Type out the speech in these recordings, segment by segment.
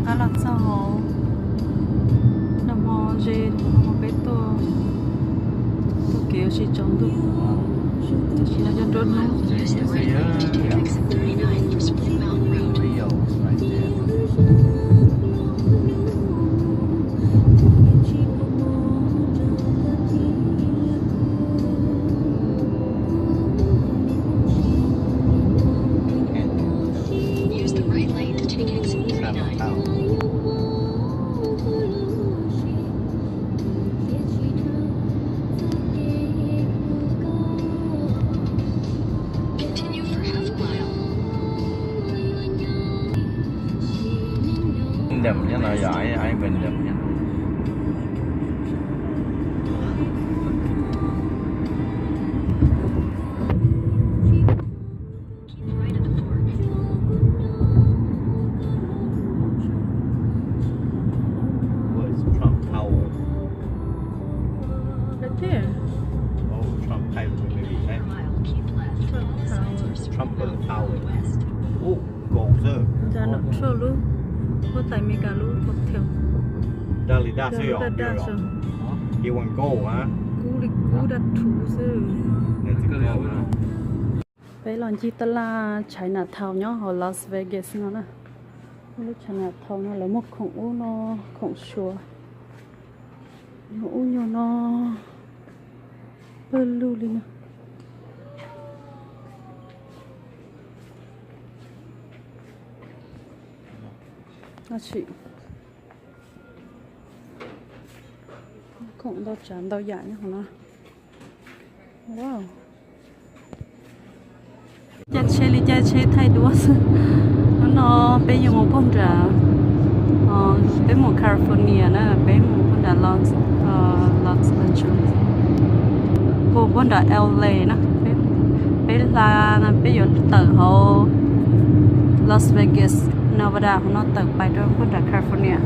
cá lọt sao hồ nằm hồ gì nằm bé to kiểu gì trồng được chỉ là cho trốn nó đầm nhá, nó giỏi ai bình đầm nhá. Trump Tower. Right there. Oh, Trump Tower maybe. Trump Tower. Oh, gold there. Ra nó trôi luôn, có tại mấy cả luôn có theo. Dali da seo. Đa số. You want gold, huh? Cú đặt thủ sư. Let's go. Bây lần chỉ ta là Chinatown nhá, ở Las Vegas nó nè. Lúc Chinatown nó là một khổng u nó khổng sure. Nó u nhiều nó bơ lưu đi nè. Nó chị khổng đau chán đau dạ nhá nó. Wow. Cha chế thay đua nó bé dùng một phong trà bé một California nữa bé một phong trà Los Angeles một phong trà LA nữa bé là bé dùng từ hồ Las Vegas Nevada nó từ bài trong phong trà California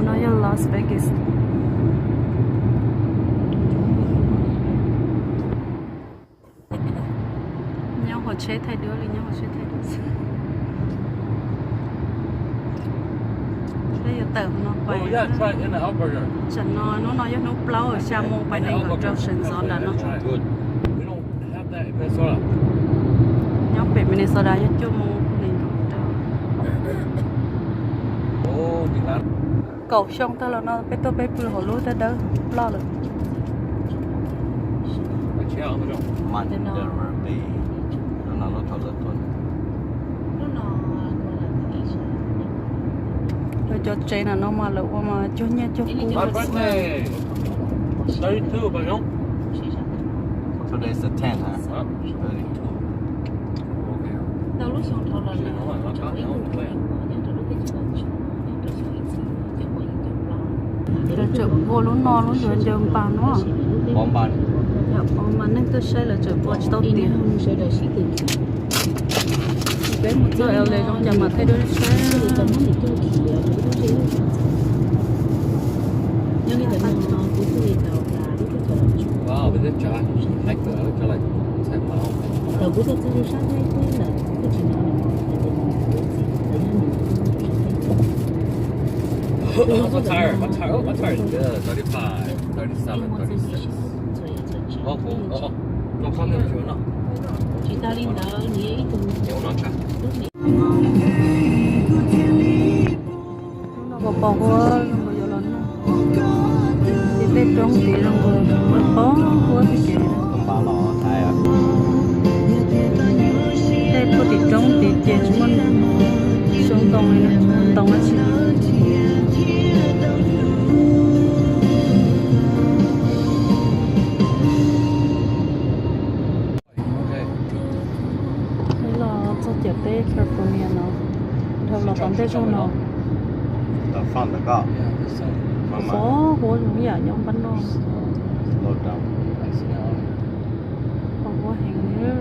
nó là Las Vegas. Họ chế thay đứa đi nhau, họ chế thay đứa. Bây giờ tự nó quay. Chẳng nó nói nó plau ở xa mông bài này ở trong sân gió là nó. Nhóm bị Minnesota nhất cho mông này nó. Cầu sông ta là nó bé tôi bé bự hồ lúa ta đỡ lo được. Cho chơi là nó mà lỡ mà cho nhẹ cho cú. 32, but no. So there's a 10, huh? 32. Okay. Đâu lúc xong thâu là rồi chụp vô luôn no luôn rồi giờ bàn nó. Bóng bàn. Dạ, bóng bàn nên tôi xây là chụp vô đầu tiên. Bé một giờ eo lên trong nhà mà thấy đứa xe. Wow, bây giờ trả khách cửa cho lại xem vào. Đầu của tôi sẽ sang đây quên là cái chuyện đó. What tire? What tire is good? 35, 37, 36. Oh, nó không được chưa nó. Chị ta đi đó nghĩ cùng Nhiều nó chắc. Nó có bò quá, nó có gió lớn. Thì tết trong tí rồi nó bó quá thì kìa. Không bao lọ thay à? Tết có tí trong tí kìa chúng mình xuống tông này nè, tông ở chị. California nó đâu là còn thế trong nó From the car. có của những nhà nhóm bánh nó Slow down. còn có hàng nữa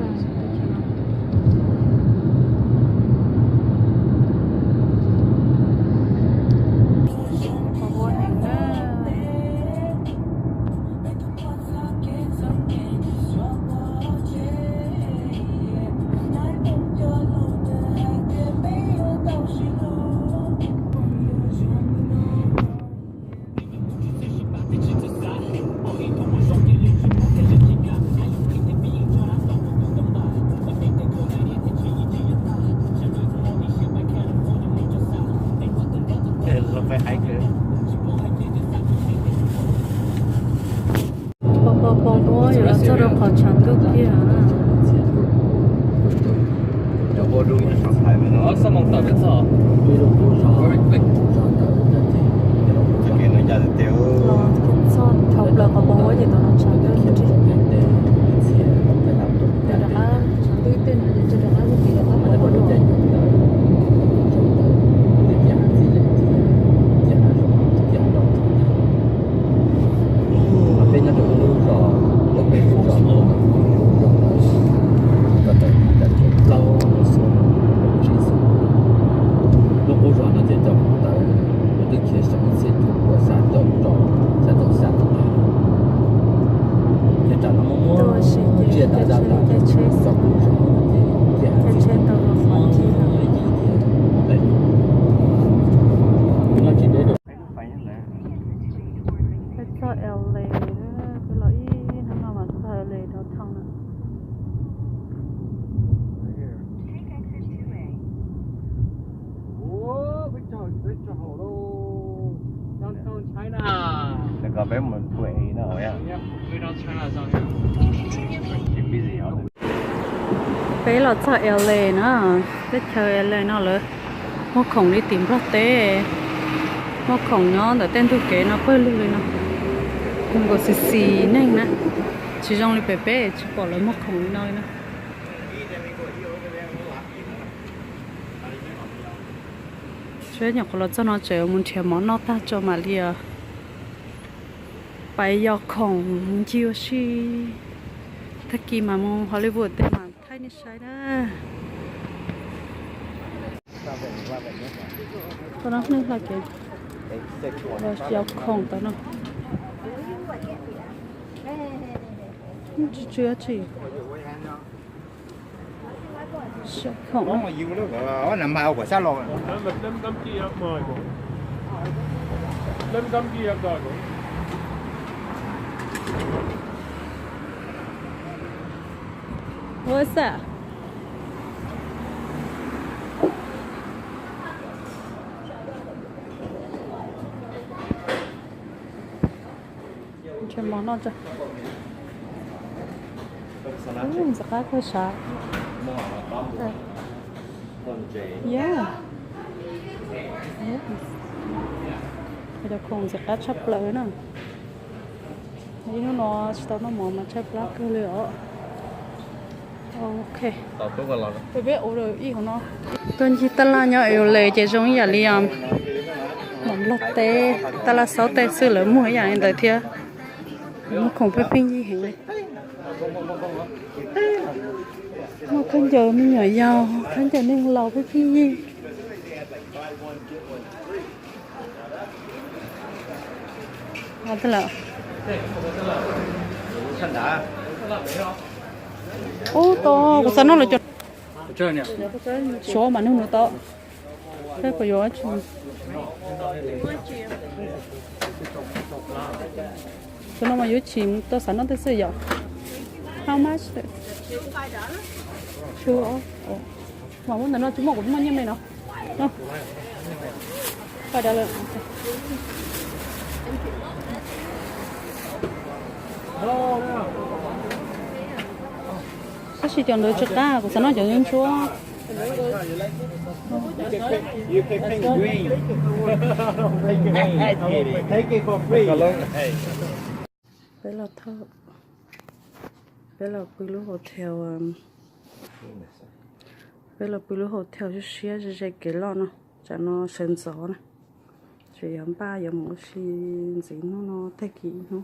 phải hiker. Bông đuôi rồi cho nó khó chán được kia à. Cho bố đúng là sẵn sàng với nó. Sao mong tao biết sao? Cái kia nó ra được tiêu. Lo cho thầu là có bông thì tao nó chán được chứ. Để đã chán được tên là cho đã một tí là có bông đuôi. Đừng có bé mình quậy nó rồi à. Bé là cho LA nữa, biết chơi LA nó rồi, nó không đi tìm rất té, nó không nhớ để tên tôi kể nó quên luôn rồi nó, không có xì nên nè, chỉ trong đi bé chỉ bỏ lại mất không đi nơi nữa. Chơi nhọc là cho nó chơi muốn chơi món nó ta cho mà lia, bây giờ không chiêu xí, thật kỳ mà mong Hollywood để mà thay như sai đó. Tao nói nữa là cái là giao không tao nói chưa chỉ giao không Có mà yêu nó gọi nằm bao của sao rồi. Lên cắm kia mời bộ. Lên cắm kia rồi bộ. What's that? Chơi món nào chưa? Sẽ khác hơi sợ. Yeah. Bây giờ không sẽ cá chắp lại nữa. Thấy nó mỏ mà chắp lá cơ lửa. Ok. Tao tốt còn lắm. Tôi biết ổ rồi ý của nó. Tôi chỉ ta là nhỏ yếu lệ chỉ giống như liam. Mắm latte, ta là 6 tệ xưa lớn muaอย่างnày thế. Nó không phải pin gì hết này. Nó khăn giờ mình nhỏ giàu, khăn giờ nên lò với pin gì. Thế là. Chân đã. Ô to, của sao nó lại cho Chơi nè. số mà nó to. Thế có gió chứ. Cho nó mà dưới chìm, tôi sẵn nó tới sử dụng. How much? Chưa. Mà muốn nó chúng một cũng bao nhiêu này nó. Nó. Phải trả lời. Có gì chọn được cho cả, của sao nó chọn những chúa. You can pay green. Take it for free. Đấy là thơ. Đấy là Blue Hotel. Đấy là Blue Hotel cho xe cho chạy cái lon nó, cho nó sân gió này. Chỉ em ba giờ một xin gì nó thay kỳ nó.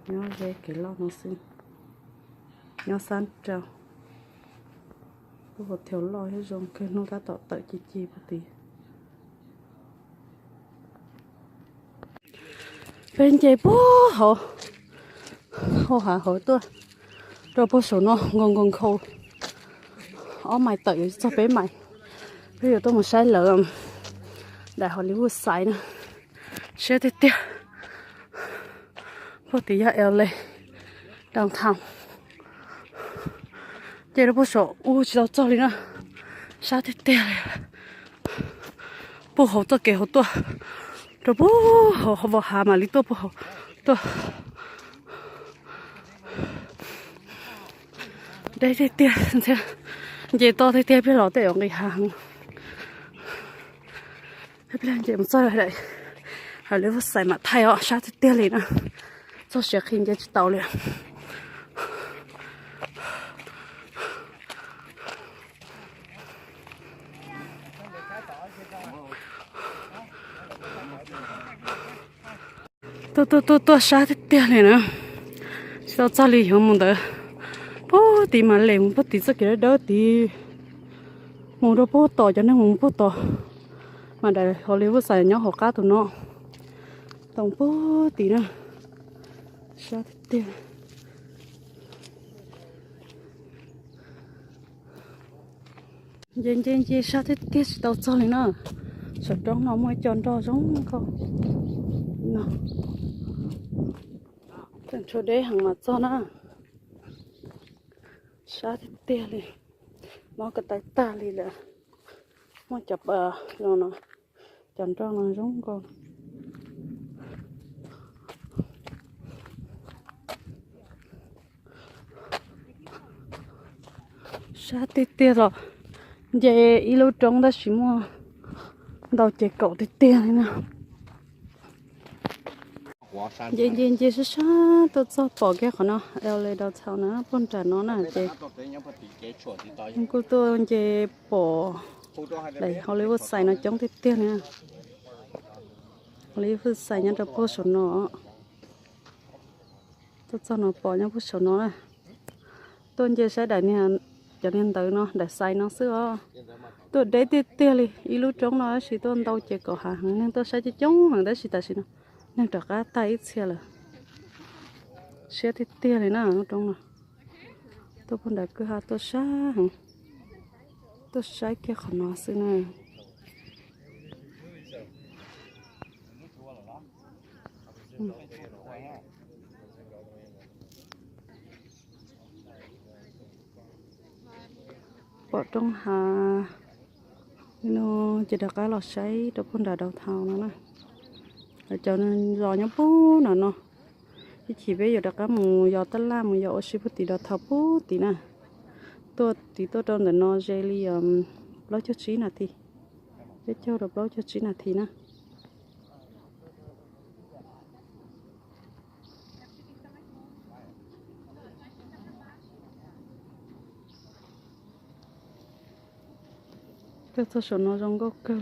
Nó chạy cái lon nó xin. Nó san trào. Blue Hotel lo hết rồi, cái nó đã tạo tại chi một tí. Bên chạy bố hổ hả hổ tôi rồi bố số nó ngon khô mày tự cho bé mày bây giờ tôi một sai lỡ đại Hollywood sai nữa xe tiếp tiếp bố tí ra LA đồng thang vậy đó bố số chỉ đâu cho đi nữa sao tiếp tiếp bố hậu tôi kể hậu tôi rồi bố hậu vào hà mà lý tôi bố hậu tôi đây đây tiền xem về to thì tiền biết rõ để ở người hàng hết lần về một sao lại rồi lấy vật xài mà thay họ sát thì tiền liền à cho sẽ khi cho tàu liền tôi sát thì tiền liền à sao cho lý hiểu muốn được bố tí mà lên bố tí sẽ cái đó tí muốn đó bố tỏ cho nên muốn bố tỏ mà để họ lấy vật xài nhau họ cá tụi nó tổng bố tí nữa sát thì tiền dân sát thì tiền tao cho lên nữa sợ trong nó mới chọn đó giống không nó trên chỗ đấy hàng mặt cho nó sát thì tiền liền nó cái tay ta liền là nó chập rồi nó chọn cho nó giống con sát thì tiền rồi về ít lâu trong đó chỉ mua đầu chạy cậu thì tiền này nè về sẽ sao tôi cho bỏ cái của nó eo lên đầu thảo nó con trả nó nè chị cô tôi về bỏ đây họ lấy vật xài nó chống thì tiền nè lấy vật xài nhá được bớt số nó tôi cho nó bỏ nhá bớt số nó này tôi về sẽ đẩy nè cho nên tới nó để xài nó xưa tôi để tiền đi ít lúc trong nó chỉ tôi đâu chạy cậu hàng nên tôi sẽ chỉ chống hàng đấy chỉ tại sao nên trả cá tay ít xe là xe thì tiền này nè trong nó tôi vẫn đã cứ tôi sai cái khẩu nó xí này bỏ trong hà nó chỉ được cái lọt sấy tôi vẫn đã đầu thầu nó nè cho nên giò nhá bố nè nó chỉ bây giờ được cái mù giò tất la mù giò oxy bút tí đó thầu bố tí nè tôi trong để nó jelly lâu cho trí nè thì để cho được lâu cho trí nè thì nè tôi số nó trong gốc cơ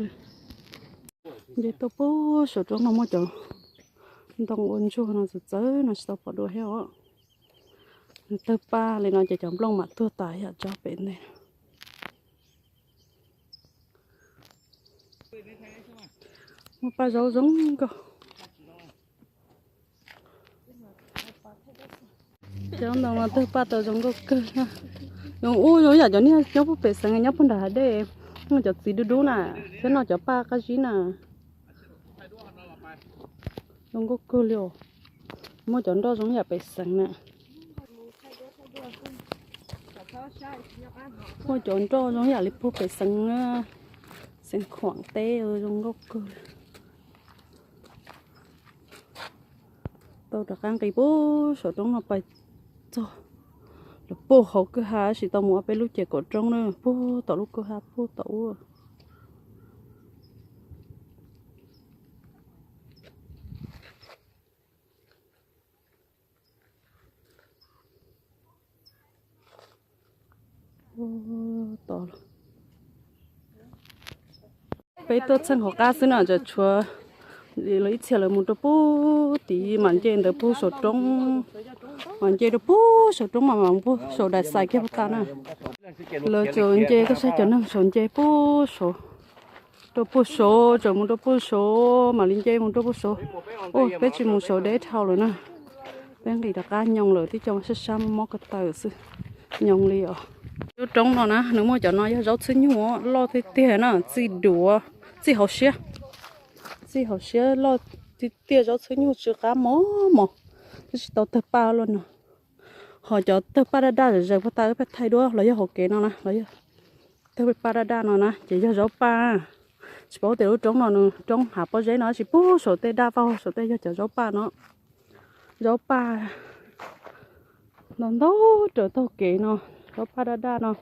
vậy tôi bố số trong nó mới cho đồng ôn cho nó rất dễ nó sẽ bỏ đồ heo tôi ba lên nó chỉ chấm lông mặt tôi tải cho bên này một ba dấu giống cơ trong đó là tôi ba tờ giống gốc cơ nha dùng ui giờ cho nên nhóc bố bể sang nhóc bố đã để nó cho tí đu nè thế nó cho ba cái gì nè giống có cơ liều mua chọn đó giống nhà bể sang nè mua chọn đó giống nhà lip bố bể sang khoảng té ở giống có cơ tôi đã ăn cái bố số trong nó bay cho bố hậu cứ há chỉ tao mua bé lúc trẻ cổ trong nữa bố tao lúc cứ há bố tao tao bé tôi chân họ cá xí nào cho chua đi lấy xe là một bố tí màn trên được bố số trong màn trên được bố số trong mà bố số đại sai kia ta nè lỡ chỗ trên có sẽ cho nó số trên bố số đồ bố số chỗ một đồ bố số mà lên trên một đồ bố số ôi bé chỉ một số để thao rồi nè bé đi đặt cá nhông rồi thì cho sẽ xăm móc cái tay sư nhông liều trong đó nè nếu mà cho nó rau xinh như lo thì tiền nè chỉ đùa chỉ hậu xe lo thì tiền rau xinh như chưa cá mó cái tàu tập ba luôn nè họ cho tập ba đa rồi giờ bắt tay bắt thay đua lấy họ kế nó nè lấy tập ba đa nó nè chỉ cho rau ba chỉ bảo để trống nó nữa trống hạ bao giấy nó chỉ bố sổ tê đa vào sổ tê cho chở gió ba nó gió ba nó đâu trở tao kể nó gió ba đa đa nó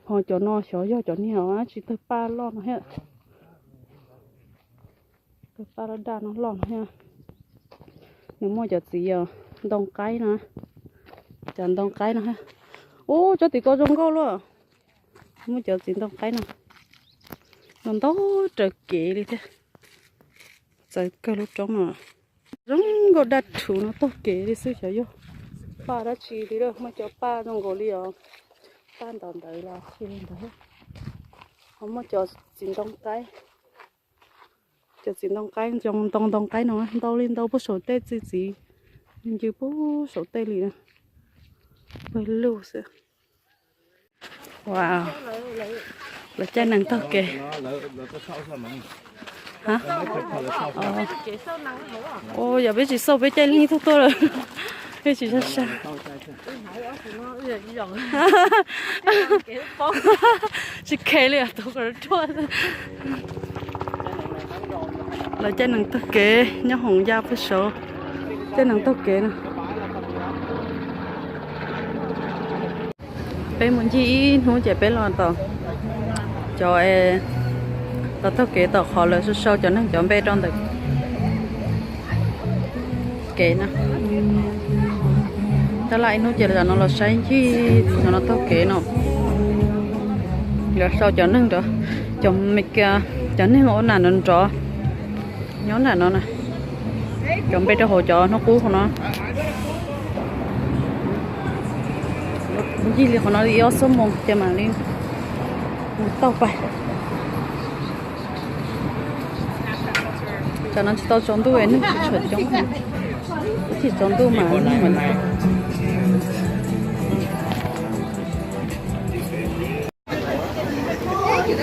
họ cho nó xóa do cho nhiều á chỉ tới ba lo nó hết tới ba đa đa nó lo nó hết nếu mua cho gì à đông cái nữa chẳng đông cái nữa hết ô cho thì có rong câu luôn mua cho gì đông cái nữa nó đâu trở kể đi thế trời cái lúc trống mà rong có đặt chủ nó tốt kể đi xíu cho vô ba đã chỉ đi đâu mà cho ba trong gò li à ba đòn đấy là khi lên đấy không mà cho chín đông cái cho chín đông cái trong đông cái nó đâu lên đâu có sổ tê gì mình chưa có sổ tê gì nữa bây lâu rồi wow là trái nắng tốt kìa hả ô giờ biết chỉ sâu biết trái ly thôi rồi biết chỉ sao sao chỉ kể liền tôi còn chua là trái nắng tốt kìa nhớ hồng da với số trái nắng tốt kìa nè bé muốn gì muốn chạy bé lon tao cho em tao thâu kế tao khó là sâu cho nó chọn bé trong được kế nè ta lại nó chỉ là nó là sáng chi nó thâu kế nó là sao cho nó được chọn mình cho nên ngõ nào nó rõ nhóm nào nó nè chọn bé cho hồ cho nó cú của nó gì liền nó đi ở số một cho mà đi tao phải cho nó tao trốn tôi nó chuẩn chống chỉ trốn tôi mà mình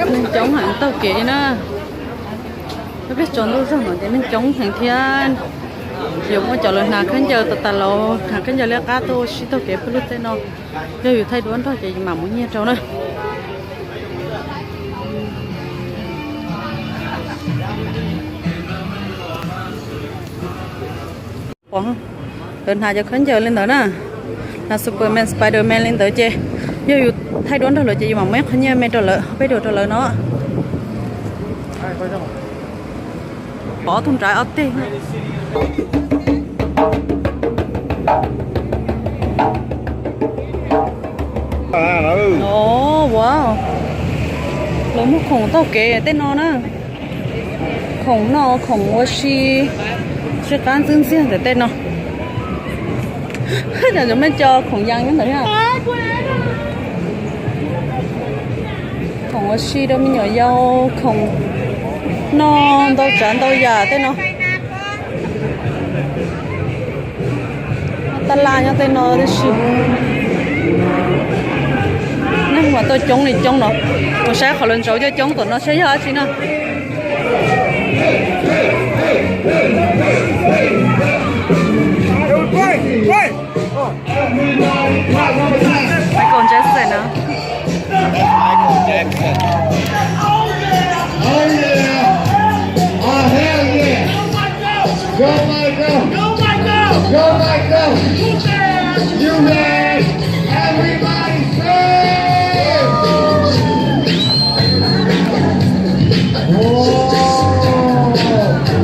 nên chống hẳn tao kể nó biết trốn tôi sao mà để nên chống thằng thiên dùng một chỗ lần nào khán giờ tạt lâu thằng khán giờ lấy cá tôi xí tao kể plus tên nó giờ thay đổi thôi chỉ mà muốn nghe trâu nữa quăng lần nào cho khán giờ lên tới nè là Superman Spiderman lên tới chơi giờ thay đổi thôi là chỉ mà mấy khán giờ mấy trâu lợn mấy đồ trâu lợn nó bỏ thùng trái ớt đi ồ wow lấy một khổng tao kể tên nó nè khổng nó khổng quá xí sẽ cán dương xiên để tên nó giờ chúng mình cho khổng giang như thế nào khổng quá xí đâu mình nhỏ dâu khổng nó đâu chán đâu già tên nó ta la nhau tên nó đi xí nhưng mà tôi chống thì chống nó tôi sẽ khỏi lần số cho chống tụi nó sẽ hết chứ nào Michael Jackson nữa Michael Jackson. Oh yeah! Oh hell yeah! Go Michael! Go Michael! Go Michael! You man! Everybody say!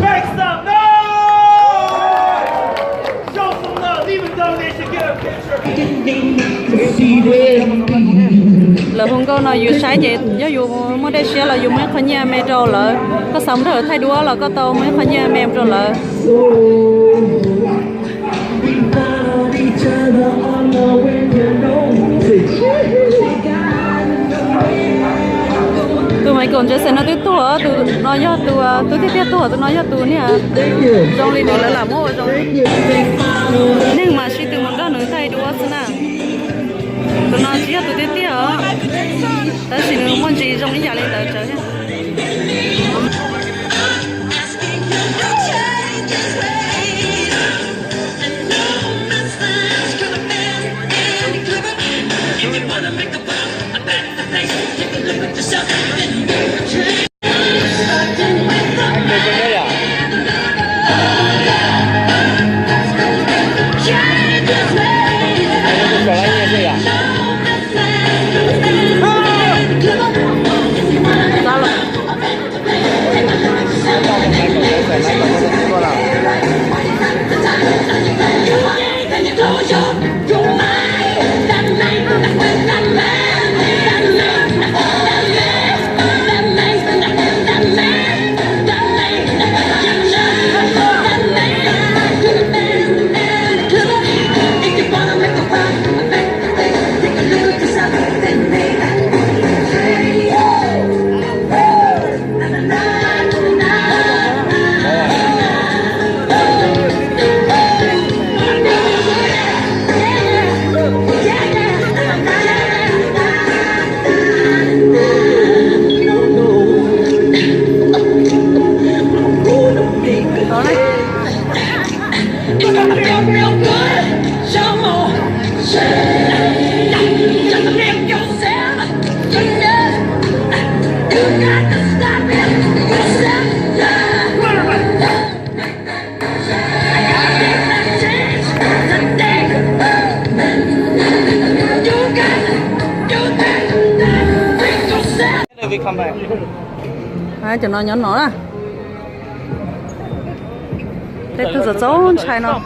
Make some noise! Show some love. Leave a donation. Get a picture. là hôm câu nào vừa sáng vậy giáo dụ mới đây sẽ là dùng mấy khoản nhà mẹ trâu lợ có sống rồi thay đũa là có tàu mấy khoản nhà mẹ trâu lợ tụi mày còn chơi xe nó tiếp tua tụi nó do tụi tiếp tua tụi nó do tụi nè trong đi nữa là làm ô trong nhưng mà khi tụi mình đó nữa thay đũa thế nào tụi nó chỉ là tụi tiếp tiếp ở tới chỉ nữa muốn gì trong cái nhà lên tới chơi we come back. Ai cho nó nhón nó à. Đây tôi giờ trốn chạy nó.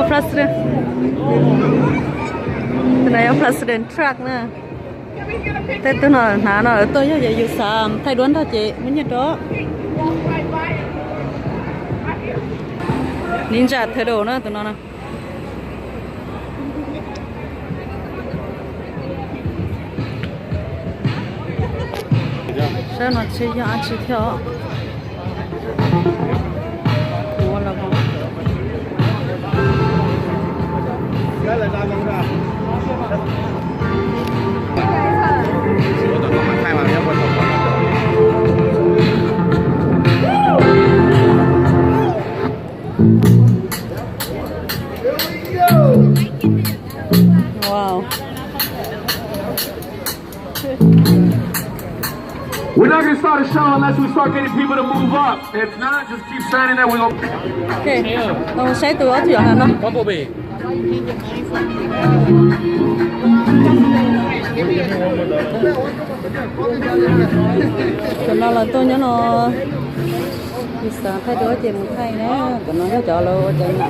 President. Cái này President truck nè. Đây tôi nói nó tôi giờ giờ sắm thay đuôn thôi chị, muốn như đó. Ninja thay đồ nữa tụi nó nè. Sao nó chỉ cho ăn chỉ theo. Ủa là bao. Wow. We're not going to start a show unless we start getting people to move up. If not, just keep standing there. We're going to... Okay. Nó sẽ từ ở chỗ này nó. Bumblebee. Cho nó là tôi nhớ nó đi xa thay đổi tiền một thay nè, còn nó nhớ cho lo cho nó.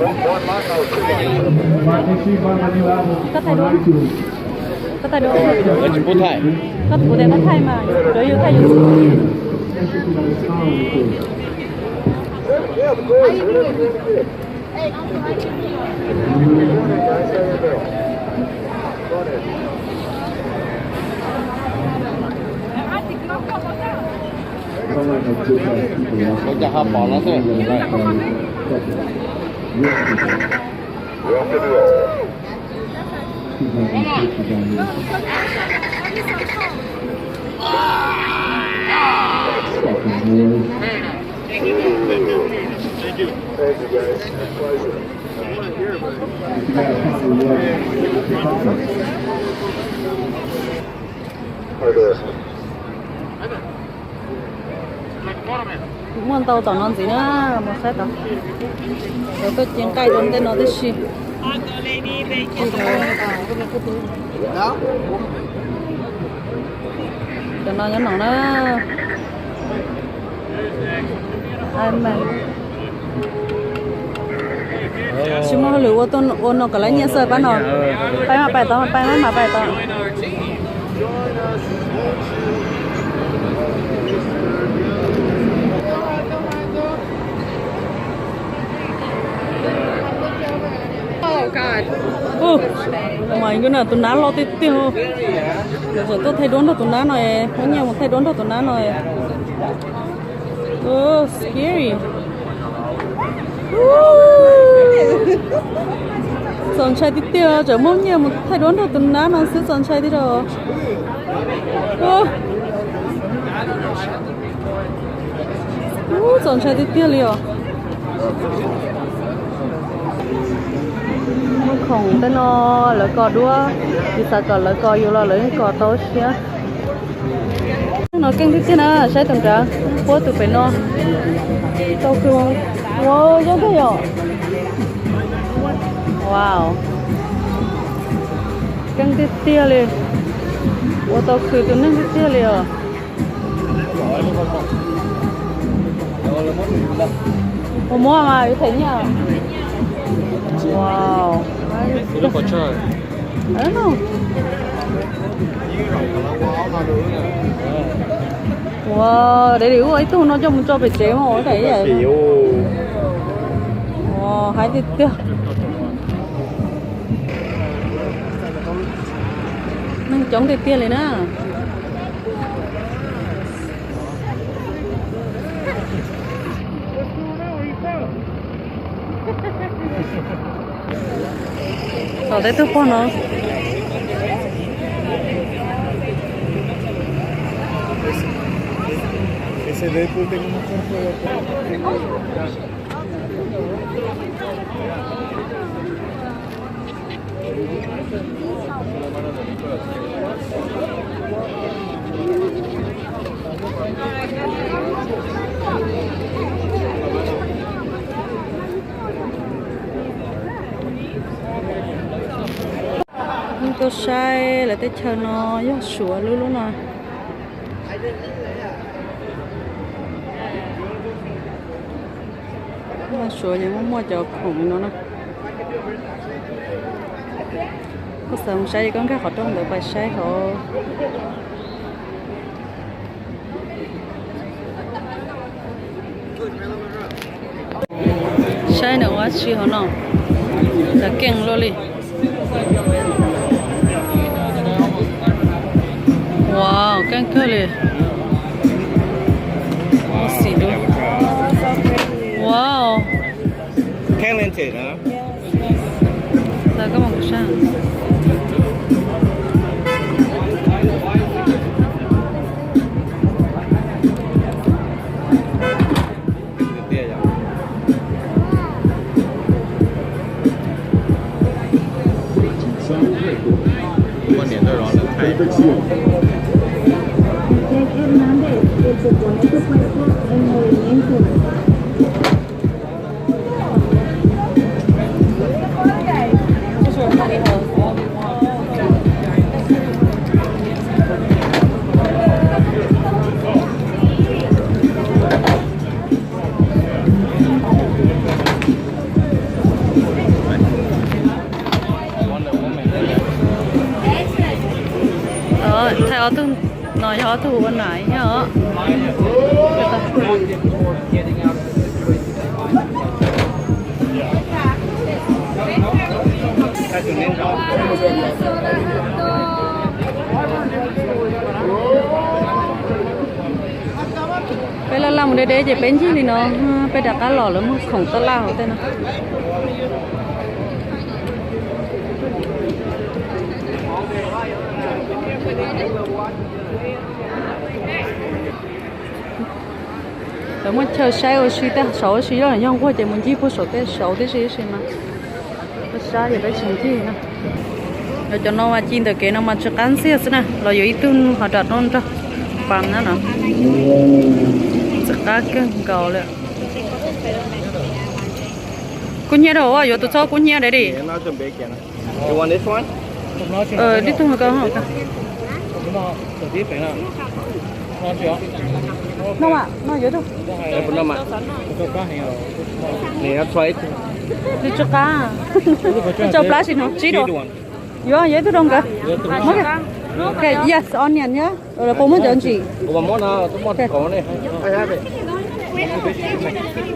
Có thay đổi. Có thay đổi. 왠지 못해. Có phụ đề có thay mà, rồi yêu thay yêu. Có cho họ bỏ nó thôi. Muốn tàu tàu non gì nữa, một set đó. Rồi tôi chiên cay trong tên nó tới xì. Cho nó nhắn nó anh mà chúng nó lừa tôi ôn nó cái lấy nhẹ sợi bán nó bay mà bay to bay mà bay to mày cái nào tụi nó lo tiêu tiêu rồi tôi thay đốn đâu tụi nó này muốn nhau một thay đốn đâu tụi nó này scary son trai tiêu tiêu rồi muốn nhau một thay đốn đâu tụi nó sẽ son trai đi rồi son trai tiêu tiêu liền không tên nó lỡ cò đua thì sao cò lỡ cò yêu là lỡ cò tối xía nó kinh thế nào sai tuần trả bố tụi phải nó tao kêu wow giống thế nhở wow kinh thế tia liền ô tao kêu tụi nó thế tia liền ô mua mà thấy nhở wow Look for sure. I don't know. Wow, để điều ấy tôi nó cho phải chế mà có thể vậy. Wow, hai thịt tiêu. Nâng chống thịt tiêu lên á. Ở đây tôi có nó Ese Deadpool tiene un cuerpo tôi sai là tới chờ nó do sủa luôn luôn rồi mà sủa thì muốn mua cho khủng nó nè có sớm say con cái họ trong được bài say họ say nữa quá chi họ nó là kinh luôn đi wow kinh cơ đi xì luôn wow talented hả là có một sao qua年都让人开。theo tôi nói họ thu bên này nhá bây giờ làm một đề chỉ bên chi thì nó bây đặt cá lò lớn một khổng tơ lao tên nó mà chờ sai ở suy ta sáu suy là nhau qua thì mình chỉ có số cái sáu cái gì mà cái sai thì cái chuyện gì nè rồi cho nó mà chín từ cái nó mà cho cán xe nè rồi dưới tun họ đặt nó cho bằng nữa nè các cái cầuเลยคุณเนี่ยđâu à giờ tụi cháuคุณเนี่ยđấy đi Nó chuẩn bị kìa. You want this one? đi tung cái hả nó à nó dưới đâu Đây bốn năm ạ. Này nó try. đi cho cá đi cho cá xin không chỉ đồ vô vậy tôi đông cả okay yes onion nhá rồi bố mới chọn gì One more nào, tôi muốn có này. I have it.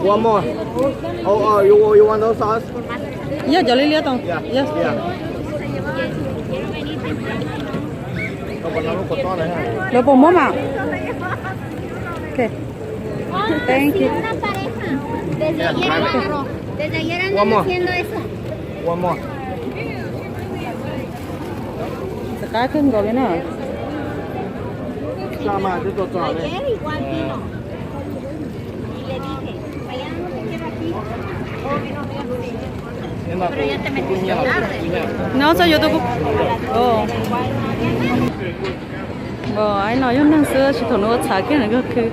One more. Oh, you want those sauce? yeah cho lấy tông yes Yeah. Còn nó có to này ha. rồi bố mới mà okay thank you Desde ayer andan haciendo eso. One more. cá cưng rồi nè Sao mà cái đồ tròn này. Ayer igual vino. Y le dije, mañana no te quiero aquí. Pero ya te metiste tarde. nó sao vô tôi cũng anh nói hôm nay xưa chỉ thằng nó xả cái này cáiคือ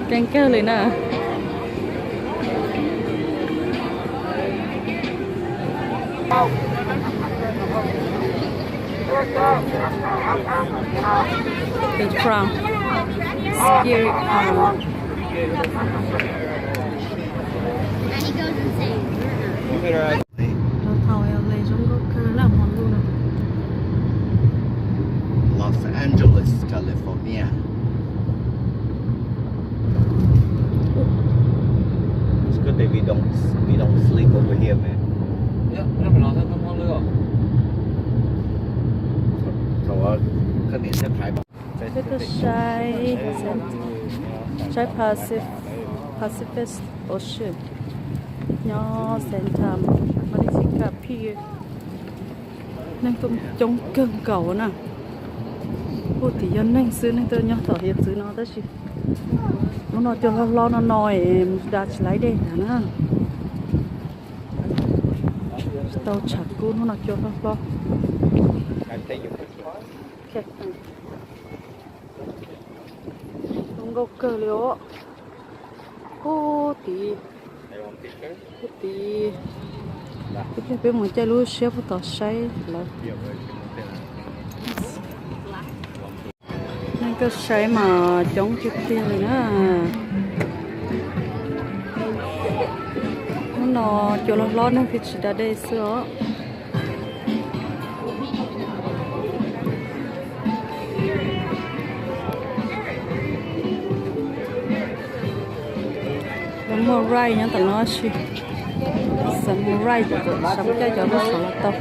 แกงแก้วเลยนะ Big crown, scary crown. And he goes insane. Nó thầu em lấy giống có cơ làm món luôn rồi. Los Angeles, California. It's good that we don't sleep over here, man. Nó phải nói theo các món nữa. Rồi, cái điện sẽ phải Cái trái Pacific Ocean. Nhỏ Centam, Malaysia Pier. Nên cũng chống cơn cầu nè. Ôi thì dân nên xưa nên tôi nhỏ thở hiệp xứ nó tới chứ. Nó nói cho lo nói em đã lấy đây hả nè. tàu chặt cú nó cho lo Anh thấy dùng kẹt không có cơ liệu ô tí Đây không thích cái tí cái bên một chai lúa xếp vào tàu say là Nhiều người nên cái say mà chống chụp tiền này nó cho lo nó phải chỉ đã đây sữa samurai nhá tao nói gì samurai cho tụi sống cho nó sợ là tao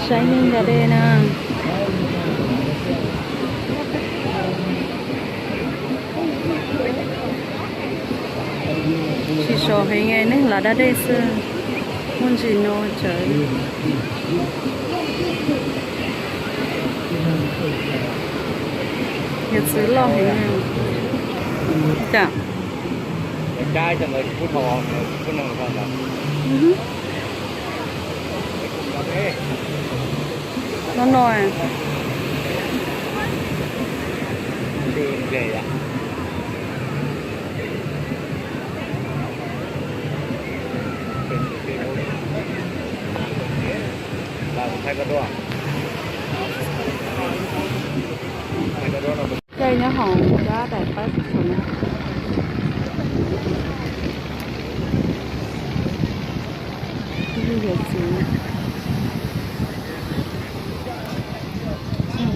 sáng lên ra đây nè chỉ số hay nghe nữa là đã đây xưa muốn gì nó trời nhật xứ lo hay nghe chả trai cho người phút hò phút nào còn là nó nói đi về à thay cái đó cây nó hồng giá đại phát rồi nè cái gì gì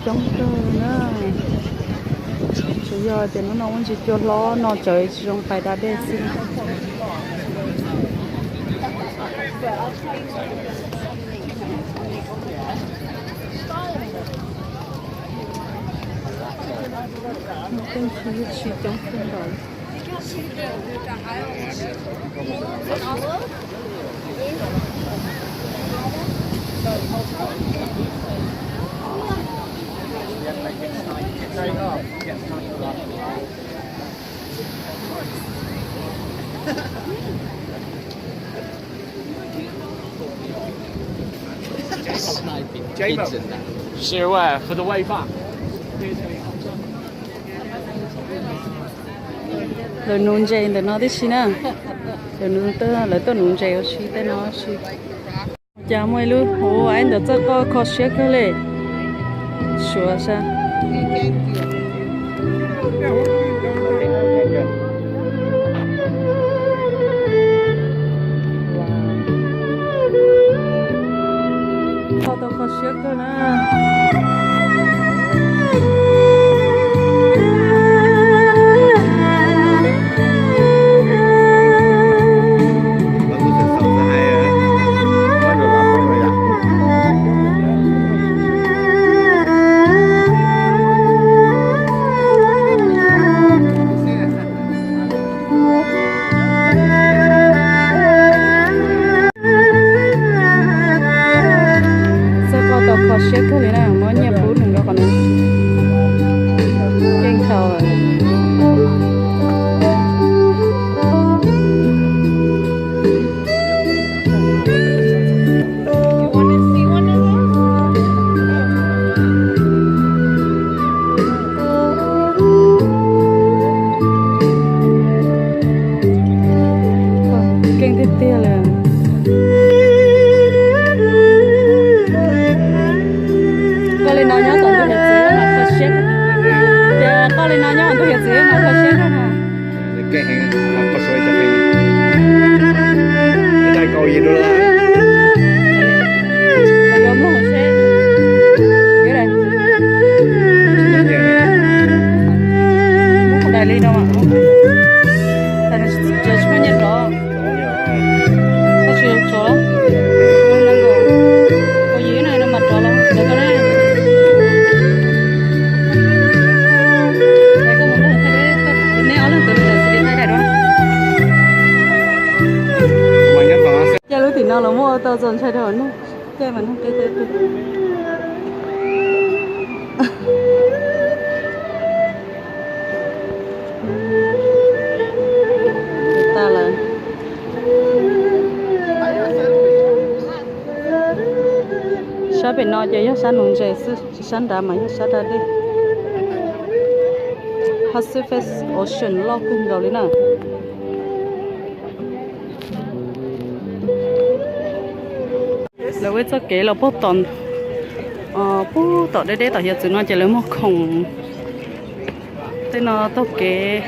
trong cơ nữa bây giờ thì nó không chỉ cho nó chơi trong phải đã để xin con chỉ trong không rồi室外和的外放。 rồi nôn dày là nó thế gì nè rồi nôn tơ là tơ nôn dày ở xí tơ nó xí chả mấy luôn ô anh đã cho có khó xếp cái này sửa sao khó xếp cái này khó xếp cái này nào mới nhập bốn đừng đâu còn nữa kinh khẩu rồi kinh thế tia là lên nói nhớ toàn tôi hiện dễ mà khó xếp giờ con lên nói nhớ tôi hiện dễ mà khó xếp đó nè cái hàng có sôi cho mình cái đây câu gì nữa là giống luôn một xe cái này không đại lý đâu mà tại nó chờ chút nhận đó có chịu chỗ không năng够có gì này nó mặt trò lắm được cái này thì nào là mua tao dần chạy thôi nó cái mà nó cái ta là sao bên nó chơi sao nông chơi sao đã mà sao đã đi Pacific Ocean lo cùng rồi nè là với cho kế là bút tòn bút tòn đây tao hiện nó chỉ là một khổng tên nó tao kế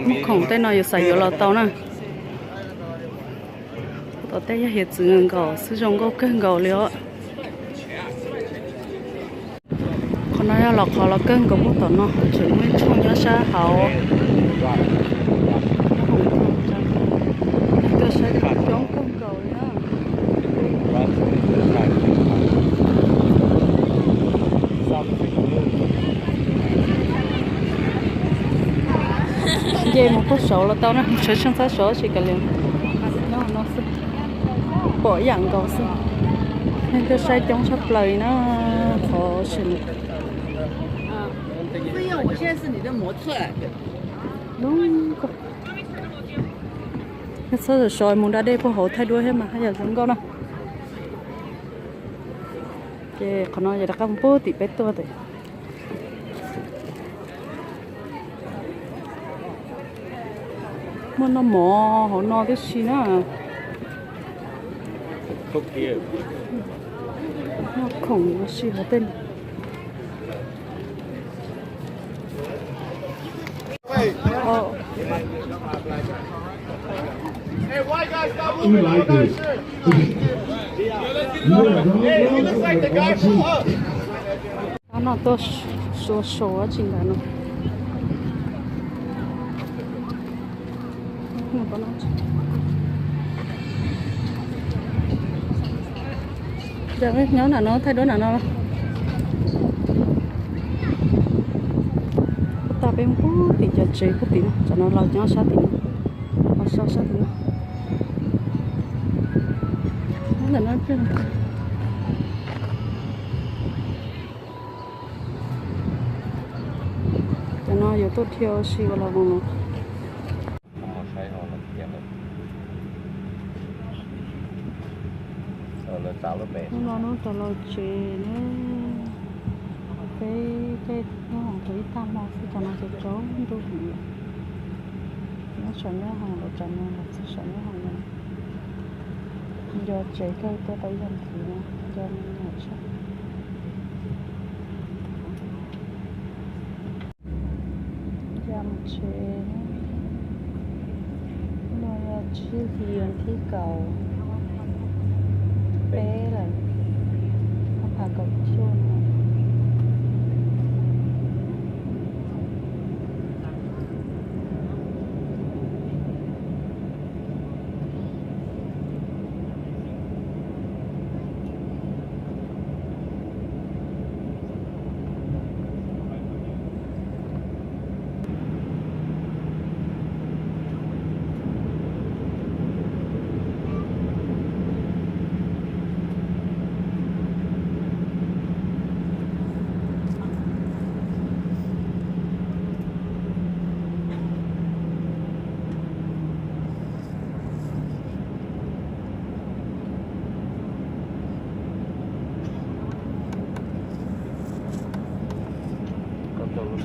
một khổng tên nó giờ xài giờ là tao nè tao đây hiện trường gạo sử dụng gạo cân gạo liệu còn nó là khó là cân của bút tòn nó chỉ mới chung nhớ xa hậu tôi sẽ chống cân cầu nhá về một phút số là tao nó sẽ sang sát số chỉ cần liền nó sẽ bỏ dạng cầu xin nên tôi sẽ chống sắp lời nó khó xin đúng cái số rồi soi muốn đã đây có hộ thay đuôi hết mà hay giờ giống con nào cái con nói giờ đã cầm bút thì bé tôi thì mà nó mỏ họ nói cái gì nữa nó khổng nó gì hết tên Hey, white guy, stop moving. Like this. Hey, he looks like the guy from Up. nó to số á chính là nó có nó giờ cái nhóm nào nó thay đổi nào nó ta bên có thì cho chơi có tí cho nó lao nhau sát tí nó sao sát tí nó là nó trên cho nó yếu tốt theo xí vào là nó nó tao lo chơi nữa cái nó hàng tuổi tam mà sẽ cho nó sẽ trốn đôi nó chọn nó hàng để chọn nó sẽ chọn nó hàng này giờ chơi cái tới tới dần thì nó cho nó chắc dần chơi nó chơi hiền thi cầu bé là không phải cầu chuông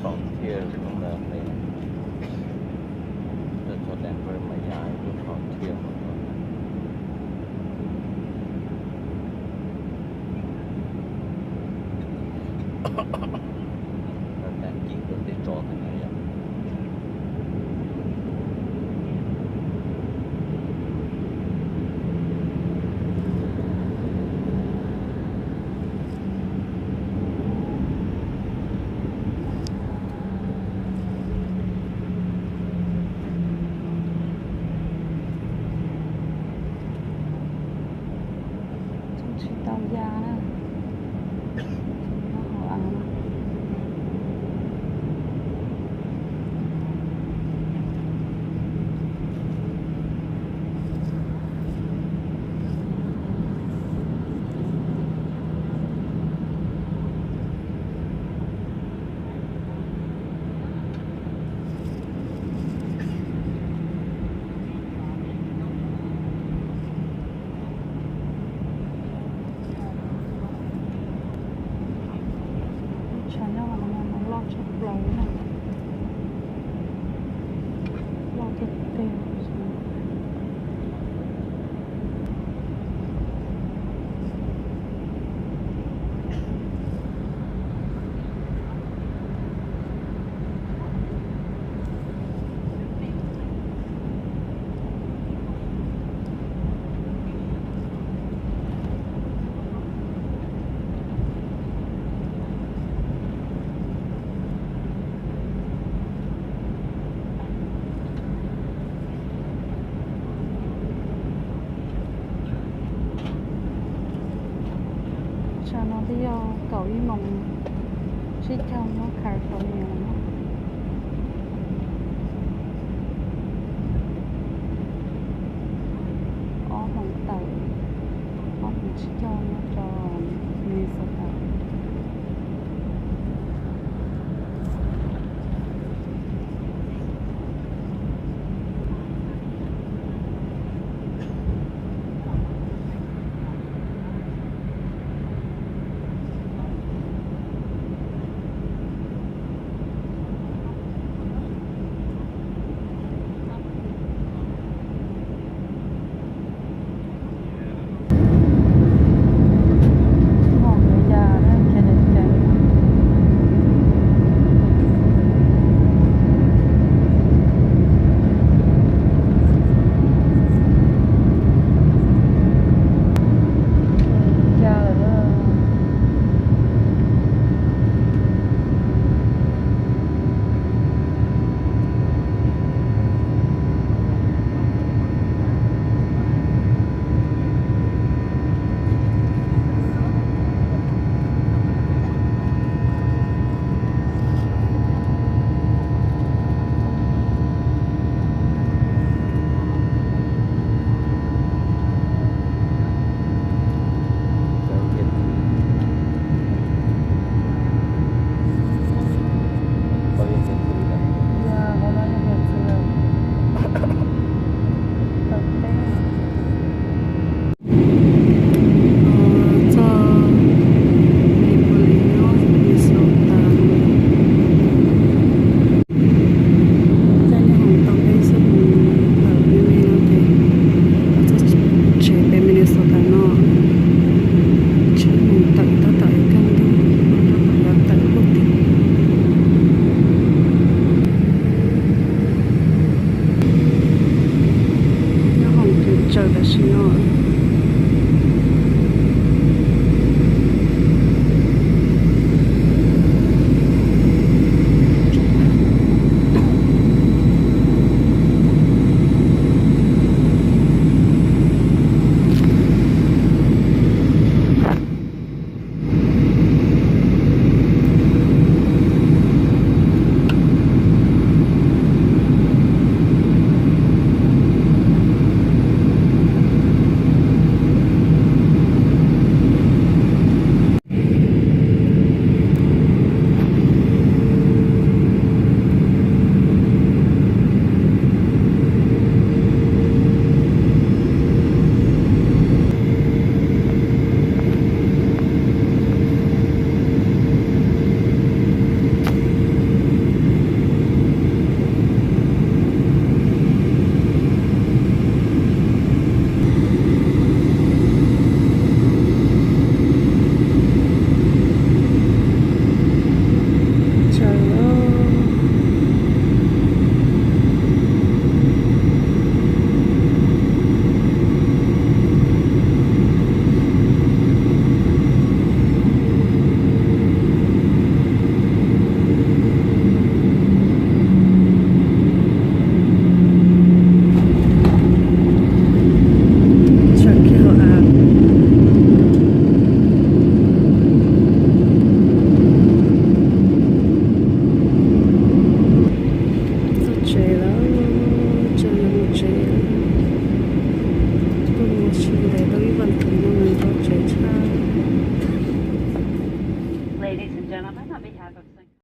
còn kia cũng là này rất cho đèn với máy dài cũng còn kia đèn chỉ có thể cho thế này cho nó đi cầu ý mong chỉ trong nó California